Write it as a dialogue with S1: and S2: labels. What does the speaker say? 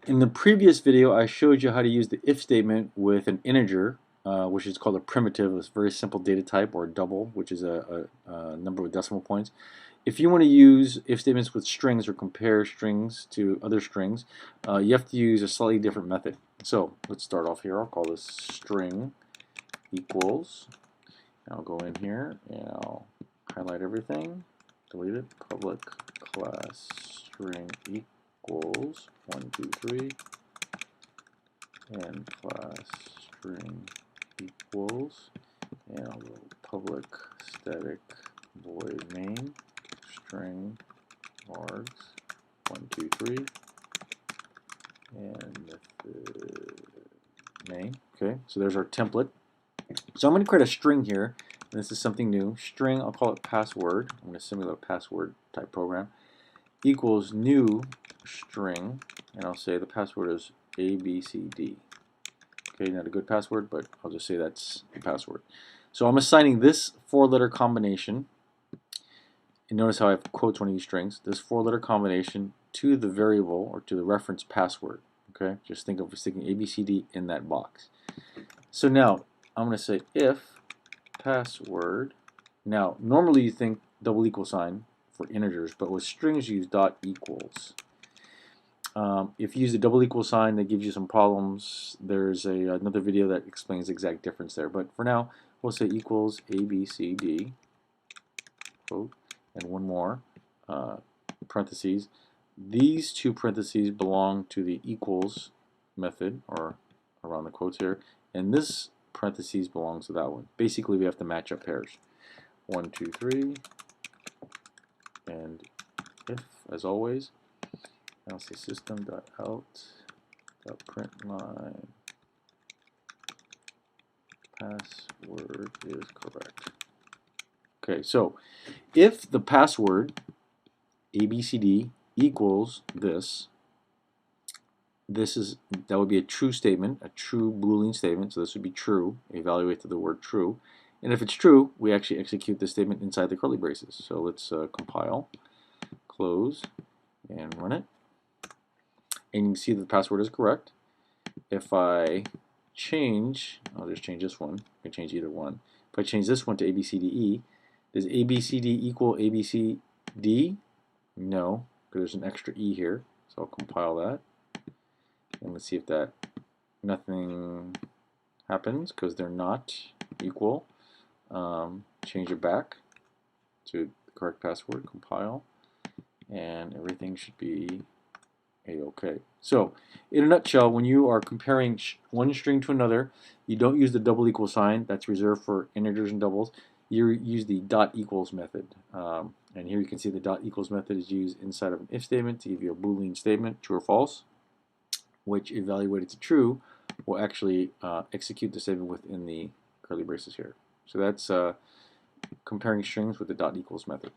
S1: In the previous video, I showed you how to use the if statement with an integer, which is called a primitive. It's a very simple data type, or a double, which is a number with decimal points. If you want to use if statements with strings or compare strings to other strings, you have to use a slightly different method. So let's start off here. I'll call this string equals. I'll go in here and I'll highlight everything, delete it, public class string equals 1, 2, 3, and class string equals, and I'll go public static void main string args 1, 2, 3, and method main. Okay, so there's our template. So I'm going to create a string here, and this is something new. String, I'll call it password. I'm going to simulate a password type program. Equals new string, and I'll say the password is ABCD. Okay, not a good password, but I'll just say that's the password. So I'm assigning this 4-letter combination, and notice how I have quotes when I use strings, this 4-letter combination to the variable, or to the reference password. Okay, just think of sticking ABCD in that box. So now I'm going to say if password. Now normally you think double equal sign for integers, but with strings you use dot equals. If you use a double equal sign, that gives you some problems. There's another video that explains the exact difference there. But for now, we'll say equals ABCD, quote, and one more, parentheses. These two parentheses belong to the equals method, or around the quotes here, and this parentheses belongs to that one. Basically, we have to match up pairs. 1, 2, 3, and if, as always. I'll say system.out.println password is correct. Okay, so if the password ABCD equals this, that would be a true statement, a true Boolean statement. So this would be true. Evaluate to the word true. And if it's true, we actually execute the statement inside the curly braces. So let's compile, close, and run it. And you can see that the password is correct. If I change, I'll just change this one. I can change either one. If I change this one to ABCDE, does ABCD equal ABCD? No, because there's an extra E here. So I'll compile that. And let's see if that, nothing happens because they're not equal. Change it back to the correct password, compile, and everything should be A-OK. So, in a nutshell, when you are comparing one string to another, you don't use the double equal sign. That's reserved for integers and doubles. You use the dot equals method. And here you can see the dot equals method is used inside of an if statement to give you a Boolean statement, true or false, which evaluated to true will actually execute the statement within the curly braces here. So that's comparing strings with the dot equals method.